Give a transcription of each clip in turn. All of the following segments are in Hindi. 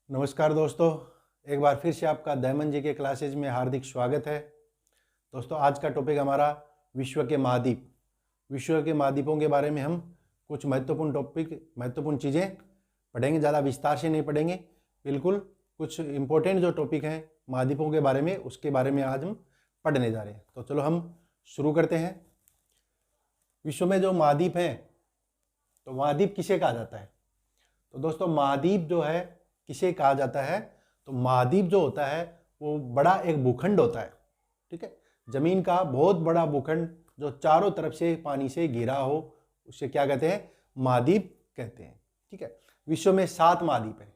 नमस्कार दोस्तों, एक बार फिर से आपका दमन जी के क्लासेज में हार्दिक स्वागत है। दोस्तों, आज का टॉपिक हमारा विश्व के महाद्वीप। विश्व के महाद्वीपों के बारे में हम कुछ महत्वपूर्ण चीज़ें पढ़ेंगे। ज़्यादा विस्तार से नहीं पढ़ेंगे, बिल्कुल कुछ इंपॉर्टेंट जो टॉपिक हैं महाद्वीपों के बारे में, उसके बारे में आज हम पढ़ने जा रहे हैं। तो चलो हम शुरू करते हैं। विश्व में जो महाद्वीप हैं, तो महाद्वीप किसे कहा जाता है? तो दोस्तों, महाद्वीप जो है किसे कहा जाता है? तो महाद्वीप जो होता है वो बड़ा एक भूखंड होता है, ठीक है। जमीन का बहुत बड़ा भूखंड जो चारों तरफ से पानी से घिरा हो, उसे क्या कहते हैं? महाद्वीप कहते हैं, ठीक है। विश्व में 7 महाद्वीप है,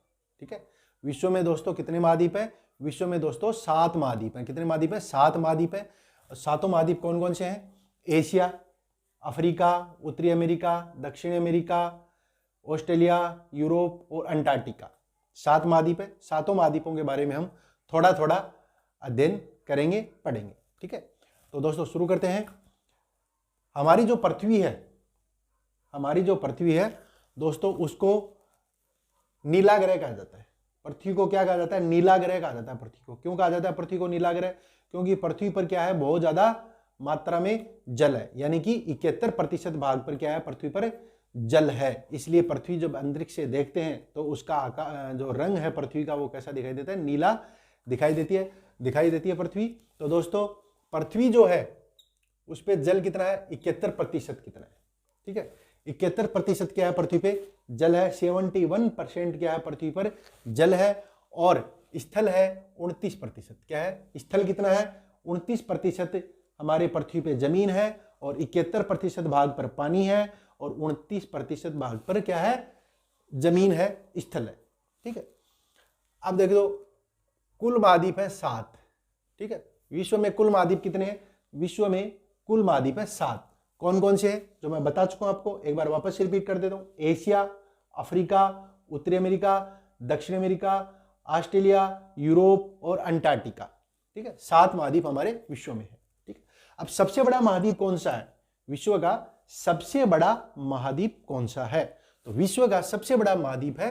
ठीक है। विश्व में दोस्तों कितने महाद्वीप है? विश्व में दोस्तों 7 महाद्वीप हैं। कितने महाद्वीप हैं? 7 महाद्वीप है। सातों महाद्वीप कौन कौन से हैं? एशिया, अफ्रीका, उत्तरी अमेरिका, दक्षिण अमेरिका, ऑस्ट्रेलिया, यूरोप और अंटार्कटिका। 7 महाद्वीप है। सातों महाद्वीपों के बारे में हम थोड़ा थोड़ा अध्ययन करेंगे, पढ़ेंगे, ठीक है। तो दोस्तों शुरू करते हैं। हमारी जो पृथ्वी है दोस्तों, उसको नीला ग्रह कहा जाता है। पृथ्वी को क्या कहा जाता है? नीला ग्रह कहा जाता है। पृथ्वी को क्यों कहा जाता है पृथ्वी को नीला ग्रह? क्योंकि पृथ्वी पर क्या है? बहुत ज्यादा मात्रा में जल है, यानी कि 71% भाग पर क्या है? पृथ्वी पर जल है। इसलिए पृथ्वी जब अंतरिक्ष से देखते हैं तो उसका जो रंग है पृथ्वी का, वो कैसा दिखाई देता है? नीला दिखाई देती है पृथ्वी। तो दोस्तों, पृथ्वी जो है उस पर जल कितना है? 71% कितना है, ठीक है। 71% क्या है? पृथ्वी पे जल है। 71% क्या है? पृथ्वी पर जल है। और स्थल है 29%। क्या है? स्थल कितना है? 29% हमारे पृथ्वी पे जमीन है, और 71% भाग पर पानी है, और 29% भाग पर क्या है? जमीन है, स्थल है, ठीक है। अब देख दो, कुल महाद्वीप है 7, ठीक है। विश्व में कुल महाद्वीप कितने हैं? विश्व में कुल महाद्वीप है 7। कौन कौन से हैं? जो मैं बता चुका हूं आपको, एक बार वापस रिपीट कर देता हूं। एशिया, अफ्रीका, उत्तरी अमेरिका, दक्षिण अमेरिका, ऑस्ट्रेलिया, यूरोप और अंटार्कटिका, ठीक है। 7 महाद्वीप हमारे विश्व में है, ठीक है। अब सबसे बड़ा महाद्वीप कौन सा है? विश्व का सबसे बड़ा महाद्वीप कौन सा है? तो विश्व का सबसे बड़ा महाद्वीप है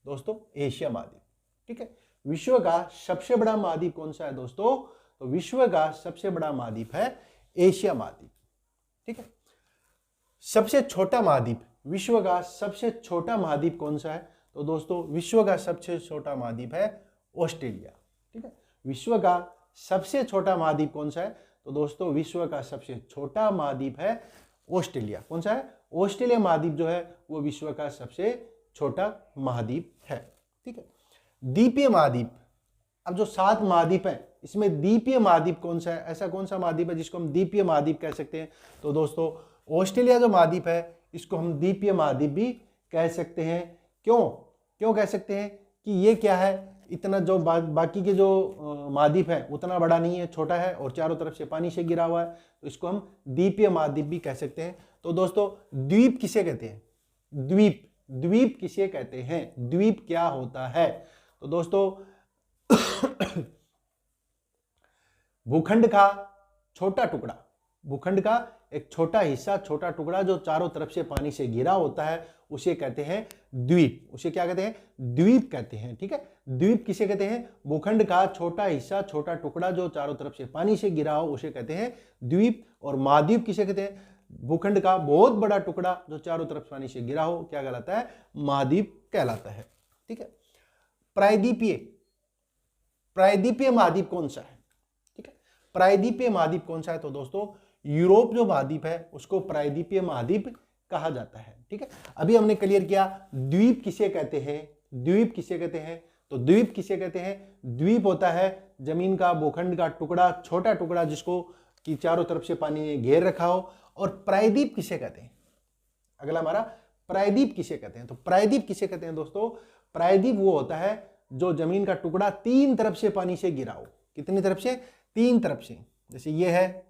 दोस्तों एशिया महाद्वीप, ठीक है। विश्व का सबसे बड़ा महाद्वीप कौन सा है दोस्तों? तो विश्व का सबसे बड़ा महाद्वीप है एशिया महाद्वीप, ठीक है। सबसे छोटा महाद्वीप, विश्व का सबसे छोटा महाद्वीप कौन सा है? तो दोस्तों, विश्व का सबसे छोटा महाद्वीप है ऑस्ट्रेलिया, ठीक है। विश्व का सबसे छोटा महाद्वीप कौन सा है? तो दोस्तों, विश्व का सबसे छोटा महाद्वीप है ऑस्ट्रेलिया। कौन सा है? ऑस्ट्रेलिया महाद्वीप जो है वो विश्व का सबसे छोटा महाद्वीप है, ठीक है। द्वीपीय महाद्वीप, अब जो 7 महाद्वीप है इसमें द्वीपीय महाद्वीप कौन सा है? ऐसा कौन सा महाद्वीप है जिसको हम द्वीपीय महाद्वीप कह सकते हैं? तो दोस्तों, ऑस्ट्रेलिया जो महाद्वीप है इसको हम द्वीपीय महाद्वीप भी कह सकते हैं। क्यों कह सकते हैं? कि ये क्या है, इतना जो बाकी के जो महाद्वीप है उतना बड़ा नहीं है, छोटा है, और चारों तरफ से पानी से घिरा हुआ है, तो इसको हम द्वीपीय महाद्वीप भी कह सकते हैं। तो दोस्तों, द्वीप किसे कहते हैं? द्वीप किसे कहते हैं? द्वीप क्या होता है? तो दोस्तों, भूखंड का छोटा टुकड़ा, भूखंड का एक छोटा हिस्सा, छोटा टुकड़ा जो चारों तरफ से पानी से घिरा होता है, उसे कहते हैं द्वीप। उसे क्या कहते हैं? द्वीप कहते हैं, ठीक है। द्वीप किसे कहते हैं? भूखंड का छोटा हिस्सा, छोटा टुकड़ा जो चारों तरफ से पानी से घिरा हो, उसे कहते हैं द्वीप। और महाद्वीप किसे कहते हैं? भूखंड का बहुत बड़ा टुकड़ा जो चारों तरफ पानी से घिरा हो, क्या कहलाता है? महाद्वीप कहलाता है, ठीक है। प्रायद्वीपीय महाद्वीप कौन सा है? ठीक है। प्रायद्वीपीय महाद्वीप कौन सा है? तो दोस्तों, यूरोप जो महाद्वीप है उसको प्रायद्वीपीय महाद्वीप कहा जाता है, ठीक है। अभी हमने क्लियर किया द्वीप किसे कहते हैं। द्वीप किसे कहते हैं? तो द्वीप किसे कहते हैं? द्वीप होता है जमीन का, भूखंड का टुकड़ा, छोटा टुकड़ा जिसको कि चारों तरफ से पानी ने घेर रखा हो। और प्रायद्वीप किसे कहते हैं? अगला हमारा प्रायद्वीप किसे कहते हैं? तो प्रायद्वीप किसे कहते हैं दोस्तों? प्रायद्वीप वो होता है जो जमीन का टुकड़ा 3 तरफ से पानी से घिरा हो। कितनी तरफ से? 3 तरफ से। जैसे ये है,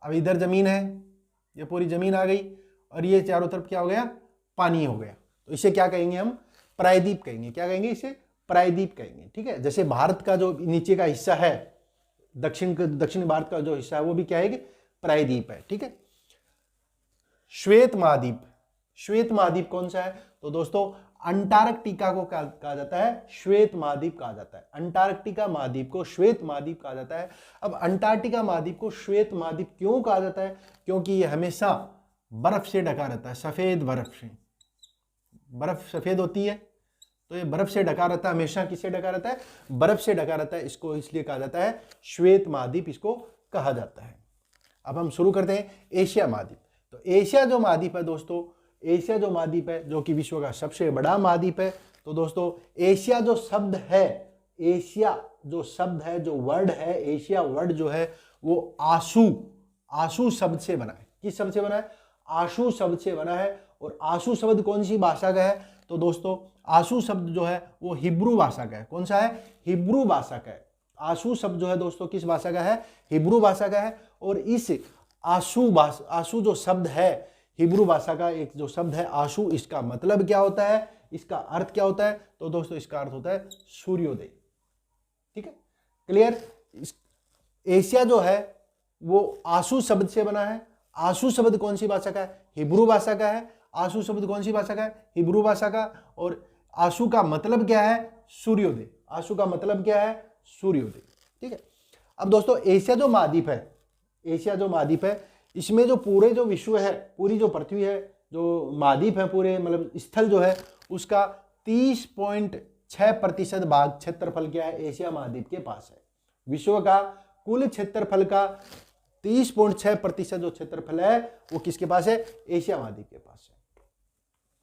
अब इधर जमीन है, ये पूरी जमीन आ गई, और ये चारों तरफ क्या हो गया? पानी हो गया। तो इसे क्या कहेंगे हम? प्रायद्वीप कहेंगे। क्या कहेंगे? इसे प्रायद्वीप कहेंगे, ठीक है। जैसे भारत का जो नीचे का हिस्सा है, दक्षिण भारत का जो हिस्सा है, वो भी क्या है? प्रायद्वीप है, ठीक है। श्वेत महाद्वीप, श्वेत महाद्वीप कौन सा है? तो दोस्तों अंटार्कटिका को कहा जाता है श्वेत महाद्वीप कहा जाता है। अंटार्कटिका महाद्वीप को श्वेत महाद्वीप कहा जाता है। अब अंटार्कटिका महाद्वीप को श्वेत महाद्वीप क्यों कहा जाता है? क्योंकि यह हमेशा बर्फ से ढका रहता है, सफेद बर्फ से। बर्फ सफेद होती है तो ये बर्फ से ढका रहता है, हमेशा किससे ढका रहता है? बर्फ से ढका रहता है। इसको इसलिए कहा जाता है श्वेत महाद्वीप, इसको कहा जाता है। अब हम शुरू करते हैं एशिया महाद्वीप। तो एशिया जो महाद्वीप है दोस्तों, एशिया जो महाद्वीप है जो कि विश्व का सबसे बड़ा महाद्वीप है। तो दोस्तों एशिया जो शब्द है, एशिया जो शब्द है, जो वर्ड है, एशिया वर्ड जो है वो आशु शब्द से बना है। किस शब्द से बना है? आशु शब्द से बना है। और आशु शब्द कौन सी भाषा का है? तो दोस्तों आशु शब्द जो है वो हिब्रू भाषा का है। कौन सा है? हिब्रू भाषा का है। आशु शब्द जो है दोस्तों किस भाषा का है? हिब्रू भाषा का है। और इस आशु जो शब्द है, हिब्रू भाषा का एक जो शब्द है आशु, इसका मतलब क्या होता है? इसका अर्थ क्या होता है? तो दोस्तों इसका अर्थ होता है सूर्योदय। ठीक है, क्लियर? एशिया जो है वो आशु शब्द से बना है। आशु शब्द कौन सी भाषा का है? हिब्रू भाषा का है। आशु शब्द कौन सी भाषा का है? हिब्रू भाषा का। और आशु का मतलब क्या है? सूर्योदय। आशु का मतलब क्या है? सूर्योदय। ठीक है। अब दोस्तों एशिया जो महाद्वीप है, एशिया जो महाद्वीप है, इसमें जो पूरे जो विश्व है, पूरी जो पृथ्वी है, जो महाद्वीप है, पूरे मतलब स्थल जो है उसका 30.6% भाग क्षेत्रफल क्या है? एशिया महाद्वीप के पास है। विश्व का कुल क्षेत्रफल का 30.6% जो क्षेत्रफल है वो किसके पास है? एशिया महाद्वीप के पास है।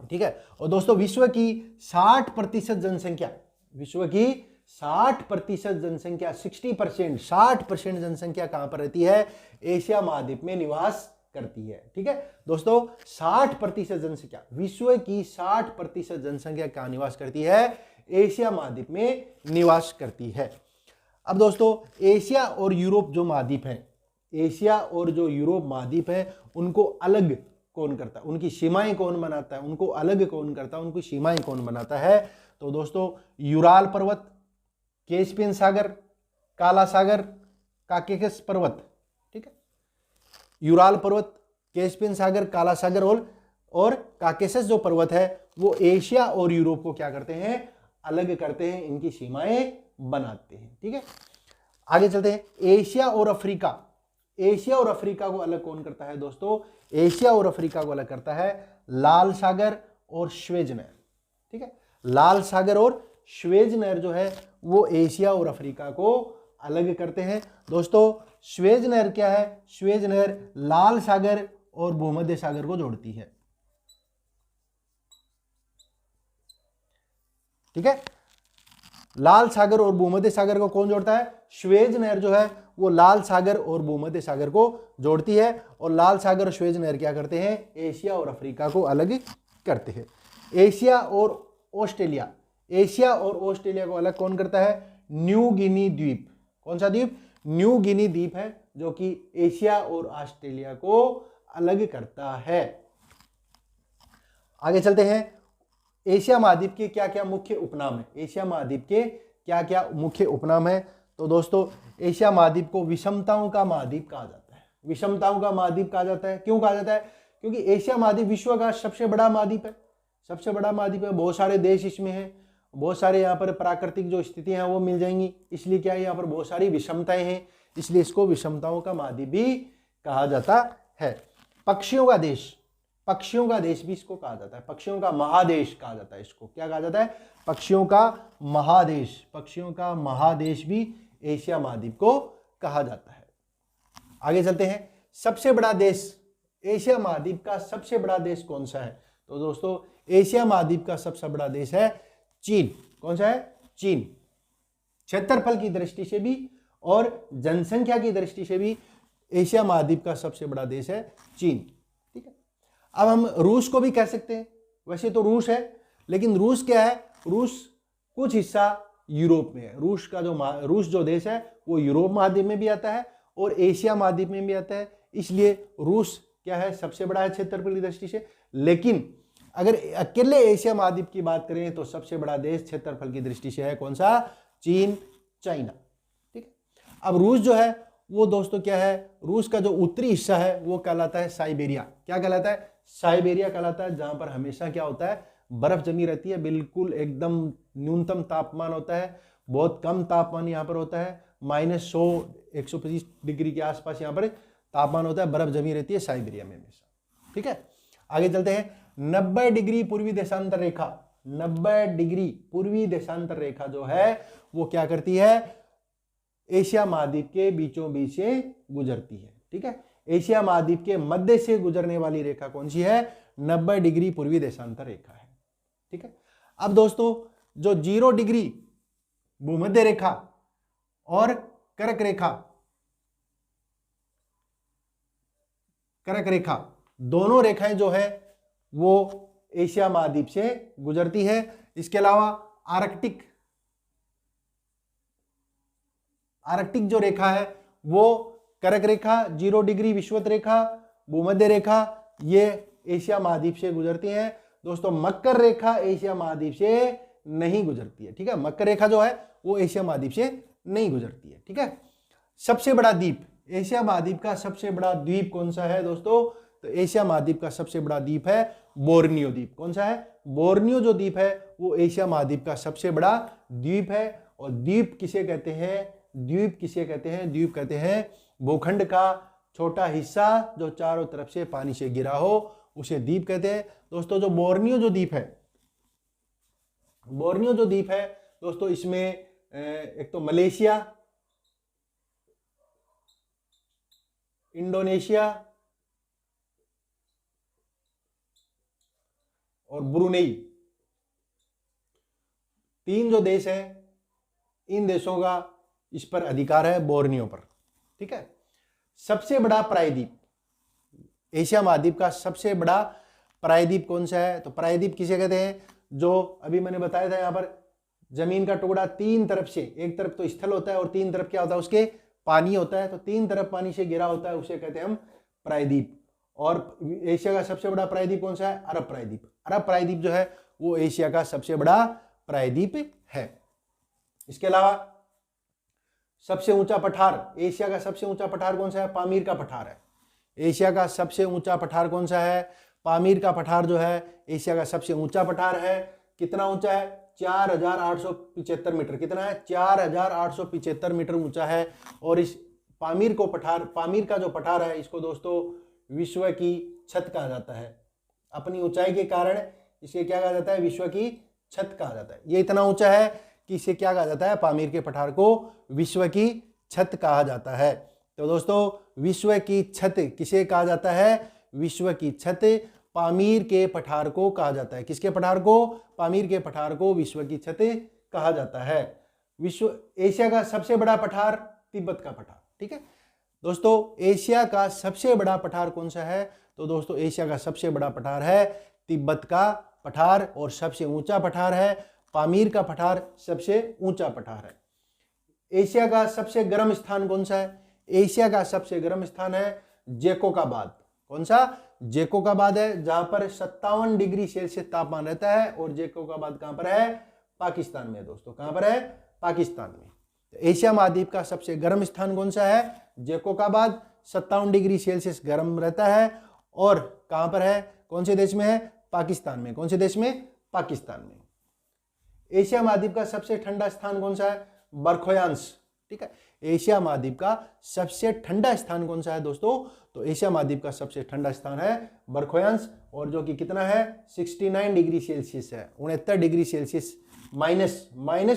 ठीक है। और दोस्तों विश्व की 60% जनसंख्या, विश्व की 60% जनसंख्या, 60% जनसंख्या कहां पर रहती है? एशिया महाद्वीप में निवास करती है। ठीक है दोस्तों, 60% जनसंख्या, विश्व की 60% जनसंख्या कहां निवास करती है? एशिया महाद्वीप में निवास करती है। अब दोस्तों एशिया और यूरोप जो महाद्वीप है, एशिया और जो यूरोप महाद्वीप है, उनको अलग कौन करता है? उनकी सीमाएं कौन बनाता है? उनको अलग कौन करता है? उनकी सीमाएं कौन बनाता है? तो दोस्तों यूराल पर्वत, कैस्पियन सागर, काला सागर, काकेकस पर्वत। ठीक है, यूराल पर्वत, कैस्पियन सागर, काला सागर और काकेसस जो पर्वत है वो एशिया और यूरोप को क्या करते हैं? अलग करते हैं, इनकी सीमाएं बनाते हैं। ठीक है, आगे चलते हैं। एशिया और अफ्रीका, एशिया और अफ्रीका को अलग कौन करता है दोस्तों? एशिया और अफ्रीका को अलग करता है लाल सागर और स्वेज नहर। ठीक है, लाल सागर और स्वेज नहर जो है वो एशिया और अफ्रीका को अलग करते हैं। दोस्तों स्वेज नहर क्या है? स्वेज नहर लाल सागर और भूमध्य सागर को जोड़ती है। ठीक है, लाल सागर और भूमध्य सागर को कौन जोड़ता है? स्वेज नहर जो है वो लाल सागर और भूमध्य सागर को जोड़ती है। और लाल सागर और स्वेज नहर क्या करते हैं? एशिया और अफ्रीका को अलग करते हैं। एशिया और ऑस्ट्रेलिया, एशिया और ऑस्ट्रेलिया को अलग कौन करता है? न्यू गिनी द्वीप। कौन सा द्वीप? न्यू गिनी द्वीप है जो कि एशिया और ऑस्ट्रेलिया को अलग करता है। आगे चलते हैं। एशिया महाद्वीप के क्या क्या मुख्य उपनाम है? एशिया महाद्वीप के क्या क्या मुख्य उपनाम है? तो दोस्तों एशिया महाद्वीप को विषमताओं का महाद्वीप कहा जाता है। विषमताओं का महाद्वीप कहा जाता है। क्यों कहा जाता है? क्योंकि एशिया महाद्वीप विश्व का सबसे बड़ा महाद्वीप है, सबसे बड़ा महाद्वीप है। बहुत सारे देश इसमें हैं, बहुत सारे यहाँ पर प्राकृतिक जो स्थितियां हैं वो मिल जाएंगी, इसलिए क्या है यहाँ पर बहुत सारी विषमताएं हैं, इसलिए इसको विषमताओं का महाद्वीप भी कहा जाता है। पक्षियों का देश, पक्षियों का देश भी इसको कहा जाता है, पक्षियों का महादेश कहा जाता है। इसको क्या कहा जाता है? पक्षियों का महादेश। पक्षियों का महादेश भी एशिया महाद्वीप को कहा जाता है। आगे चलते हैं। सबसे बड़ा देश, एशिया महाद्वीप का सबसे बड़ा देश कौन सा है? तो दोस्तों एशिया महाद्वीप का सबसे बड़ा देश है चीन। कौन सा है? चीन। क्षेत्रफल की दृष्टि से भी और जनसंख्या की दृष्टि से भी एशिया महाद्वीप का सबसे बड़ा देश है चीन। ठीक है, अब हम रूस को भी कह सकते हैं। वैसे तो रूस है, लेकिन रूस क्या है? रूस कुछ हिस्सा यूरोप में है। रूस जो देश है वो यूरोप महाद्वीप में भी आता है और एशिया महाद्वीप में भी आता है, इसलिए रूस क्या है? सबसे बड़ा है क्षेत्रफल की दृष्टि से। लेकिन अगर अकेले एशिया महाद्वीप की बात करें तो सबसे बड़ा देश क्षेत्रफल की दृष्टि से है कौन सा? चीन, चाइना। ठीक है, अब रूस जो है वो दोस्तों क्या है? रूस का जो उत्तरी हिस्सा है वो कहलाता है साइबेरिया। क्या कहलाता है? साइबेरिया कहलाता है, जहां पर हमेशा क्या होता है, बर्फ जमी रहती है, बिल्कुल एकदम न्यूनतम तापमान होता है, बहुत कम तापमान यहाँ पर होता है, -100 125 डिग्री के आसपास यहाँ पर तापमान होता है, बर्फ जमी रहती है साइबेरिया में हमेशा। ठीक है, आगे चलते हैं। 90 डिग्री पूर्वी देशांतर रेखा, 90 डिग्री पूर्वी देशांतर रेखा जो है वो क्या करती है, एशिया महाद्वीप के बीचों बीच से गुजरती है। ठीक है, एशिया महाद्वीप के मध्य से गुजरने वाली रेखा कौन सी है, 90 डिग्री पूर्वी देशांतर रेखा है। ठीक है, अब दोस्तों जो 0 डिग्री भूमध्य रेखा और कर्क रेखा, कर्क रेखा दोनों रेखाएं जो है वो एशिया महाद्वीप से गुजरती है। इसके अलावा आर्कटिक जो रेखा है वो कर्क रेखा, 0 डिग्री विषुवत रेखा, भूमध्य रेखा, ये एशिया महाद्वीप से गुजरती है। दोस्तों मकर रेखा एशिया महाद्वीप से नहीं गुजरती है। ठीक है, मकर रेखा जो है वो एशिया महाद्वीप से नहीं गुजरती है। ठीक है, सबसे बड़ा द्वीप, एशिया महाद्वीप का सबसे बड़ा द्वीप कौन सा है दोस्तों, तो एशिया महाद्वीप का सबसे बड़ा द्वीप है बोर्नियो द्वीप। कौन सा है, बोर्नियो जो द्वीप है वो एशिया महाद्वीप का सबसे बड़ा द्वीप है। और द्वीप किसे कहते हैं, द्वीप किसे कहते हैं, द्वीप कहते हैं भूखंड का छोटा हिस्सा जो चारों तरफ से पानी से घिरा हो, उसे द्वीप कहते हैं। दोस्तों जो बोर्नियो जो द्वीप है, बोर्नियो जो द्वीप है दोस्तों, इसमें एक तो मलेशिया, इंडोनेशिया और ब्रुनेई, 3 जो देश हैं, इन देशों का इस पर अधिकार है, बोर्नियो पर। ठीक है, सबसे बड़ा प्रायद्वीप, एशिया महाद्वीप का सबसे बड़ा प्रायद्वीप कौन सा है, तो प्रायद्वीप किसे कहते हैं, जो अभी मैंने बताया था, यहां पर जमीन का टुकड़ा 3 तरफ से, एक तरफ तो स्थल होता है और 3 तरफ क्या होता है उसके, पानी होता है, तो 3 तरफ पानी से घिरा होता है, उसे कहते हैं हम प्रायद्वीप। और एशिया का सबसे बड़ा प्रायद्वीप कौन सा है, अरब प्रायद्वीप। अरब प्रायद्वीप जो है वो एशिया का सबसे बड़ा प्रायद्वीप है। इसके अलावा सबसे ऊंचा पठार, एशिया का सबसे ऊंचा पठार कौन सा है, पामीर का पठार है। एशिया का सबसे ऊंचा पठार कौन सा है, पामीर का पठार जो है एशिया का सबसे ऊंचा पठार है। कितना ऊंचा है, 4875 मीटर। कितना है, 4875 मीटर ऊंचा है। और इस पामीर को पठार, पामीर का जो पठार है, इसको दोस्तों विश्व की छत कहा जाता है। अपनी ऊंचाई के कारण इसे क्या कहा जाता है, विश्व की छत कहा जाता है। ये इतना ऊंचा है कि इसे क्या कहा जाता है, पामीर के पठार को विश्व की छत कहा जाता है। तो दोस्तों विश्व की छत किसे कहा जाता है, विश्व की छत पामीर के पठार को कहा जाता है। किसके पठार को, पामीर के पठार को विश्व की छत कहा जाता है। विश्व एशिया का सबसे बड़ा पठार तिब्बत का पठार। ठीक है दोस्तों, एशिया का सबसे बड़ा पठार कौन सा है, तो दोस्तों एशिया का सबसे बड़ा पठार है तिब्बत का पठार। और सबसे ऊंचा पठार है पामीर का पठार, सबसे ऊंचा पठार है। एशिया का सबसे गर्म स्थान कौन सा है, एशिया का सबसे गर्म स्थान है जैकोबाद। कौन सा, जैकोबाद है, जहां पर 57 डिग्री सेल्सियस तापमान रहता है। और जैकोबाद कहां पर है, पाकिस्तान में। दोस्तों कहां पर है, पाकिस्तान में। तो एशिया महाद्वीप का सबसे गर्म स्थान कौन सा है, जैकोबाद, 57 डिग्री सेल्सियस गर्म रहता है। और कहां पर है, कौन से देश में है, पाकिस्तान में। कौन से देश में, पाकिस्तान में। एशिया महाद्वीप का सबसे ठंडा स्थान कौन सा है, बरखोयांश। ठीक है, एशिया महाद्वीप का सबसे ठंडा स्थान कौन सा है दोस्तों, तो एशिया महाद्वीप का सबसे ठंडा स्थान है बरखोयांश। और जो कि कितना है, 69 डिग्री सेल्सियस है, 69 degree Celsius, minus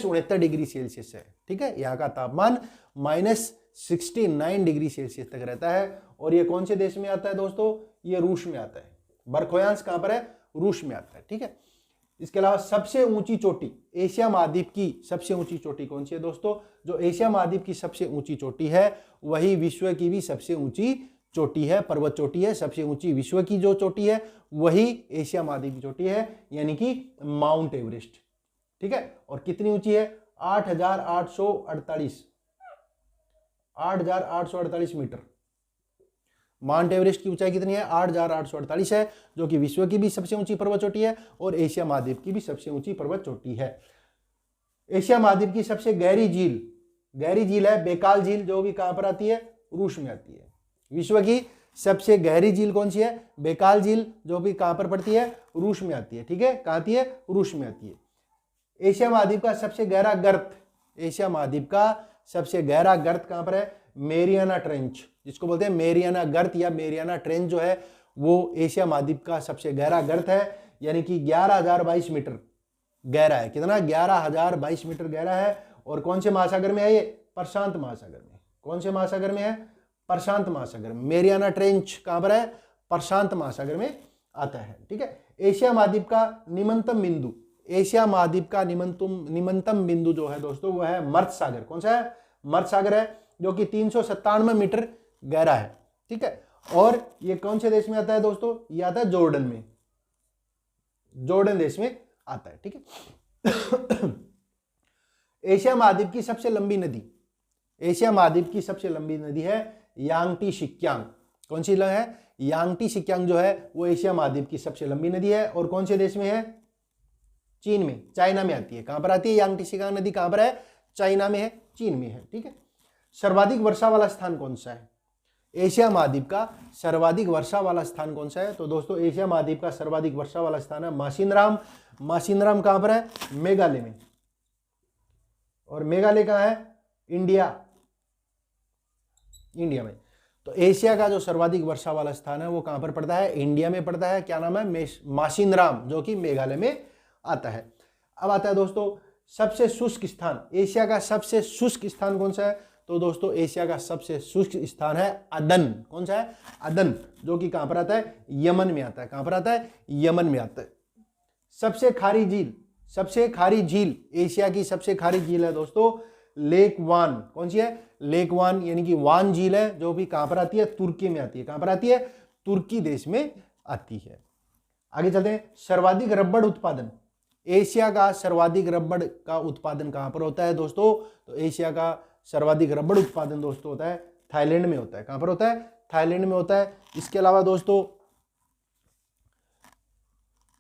69 degree Celsius है। ठीक है, यहाँ का तापमान -69 डिग्री सेल्सियस तक रहता है। और ये कौन से देश में आता है दोस्तों, ये रूस में आता है। बरखोयांश कहां पर है, रूस में आता है। ठीक है, इसके अलावा सबसे ऊंची चोटी, एशिया महाद्वीप की सबसे ऊंची चोटी कौन सी है दोस्तों, जो एशिया महाद्वीप की सबसे ऊंची चोटी है वही विश्व की भी सबसे ऊंची चोटी है, पर्वत चोटी है। सबसे ऊंची विश्व की जो चोटी है वही एशिया महाद्वीप की चोटी है, यानी कि माउंट एवरेस्ट। ठीक है, और कितनी ऊंची है, 8,848 मीटर। माउंट एवरेस्ट की ऊंचाई कितनी है, 8,848 है, जो कि विश्व की भी सबसे ऊंची पर्वत चोटी है और एशिया महाद्वीप की भी सबसे ऊंची पर्वत चोटी है। एशिया महाद्वीप की सबसे गहरी झील है बेकाल झील, जो भी कहां पर आती है, रूस में आती है। विश्व की सबसे गहरी झील कौन सी है? बैकाल झील, जो भी कहां पर पड़ती है? रूस में आती है। ठीक है, कहां आती है? रूस में आती है। एशिया महाद्वीप का सबसे गहरा गर्त, एशिया महाद्वीप का सबसे गहरा गर्त कहां पर है? मेरियाना ट्रेंच, जिसको बोलते हैं मेरियाना गर्त या मेरियाना ट्रेंच जो है वो एशिया महाद्वीप का सबसे गहरा गर्त है, यानी कि 11,022 मीटर गहरा है। कितना? 11,022 मीटर गहरा है। और कौन से महासागर में है ये? प्रशांत महासागर में। कौन से महासागर में है? प्रशांत महासागर में। मेरियाना ट्रेंच कहां पर है? प्रशांत महासागर में आता है। ठीक है, एशिया महाद्वीप का निम्नतम बिंदु, एशिया महाद्वीप का निम्नतम बिंदु जो है दोस्तों वो है मर्त सागर। कौन सा है? मर्त सागर है, जो कि 397 मीटर गहरा है। ठीक है, और ये कौन से देश में आता है दोस्तों? ये आता है जॉर्डन में, जॉर्डन देश में आता है। ठीक है। एशिया महाद्वीप की सबसे लंबी नदी, एशिया महाद्वीप की सबसे लंबी नदी है यांगटी सिक्यांग। कौन सी है? यांगटी सिक्यांग जो है वो एशिया महाद्वीप की सबसे लंबी नदी है। और कौन से देश में है? चीन में, चाइना में आती है। कहां पर आती है यांगटी सिक्यांग नदी? कहां पर है? चाइना में है, चीन में है। ठीक है, सर्वाधिक वर्षा वाला स्थान कौन सा है? एशिया महाद्वीप का सर्वाधिक वर्षा वाला स्थान कौन सा है? तो दोस्तों एशिया महाद्वीप का सर्वाधिक वर्षा वाला स्थान है मासिनराम। मासिनराम कहां पर है? मेघालय में। और मेघालय कहां है? इंडिया, इंडिया में। तो एशिया का जो सर्वाधिक वर्षा वाला स्थान है वो कहां पर पड़ता है? इंडिया में पड़ता है। क्या नाम है? मासिनराम, जो कि मेघालय में आता है। अब आता है दोस्तों सबसे शुष्क स्थान, एशिया का सबसे शुष्क स्थान कौन सा है? तो दोस्तों एशिया का सबसे शुष्क स्थान है अदन। कौन सा है? अदन, जो कि कहां पर आता है? यमन में आता है। कहां पर आता है? यमन में आता है। सबसे खारी झील, सबसे खारी झील, एशिया की सबसे खारी झील है दोस्तों लेक वान। कौन सी है? लेक वान, यानी कि वान झील है, जो भी कहां पर आती है? तुर्की में आती है। कहां पर आती है? तुर्की देश में आती है। आगे चलते हैं, सर्वाधिक रबड़ उत्पादन, एशिया का सर्वाधिक रबड़ का उत्पादन कहां पर होता है दोस्तों? तो एशिया का सर्वाधिक रबड़ उत्पादन दोस्तों होता है थाईलैंड में होता है। कहां पर होता है? थाईलैंड में होता है। इसके अलावा दोस्तों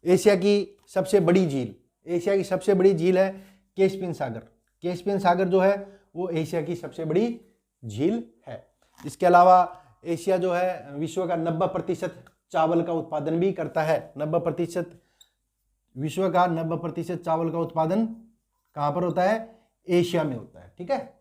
एशिया की सबसे बड़ी झील, एशिया की सबसे बड़ी झील है कैस्पियन सागर। कैस्पियन सागर जो है वो एशिया की सबसे बड़ी झील है। इसके अलावा एशिया जो है विश्व का 90% चावल का उत्पादन भी करता है। 90%, विश्व का 90% चावल का उत्पादन कहां पर होता है? एशिया में होता है। ठीक है,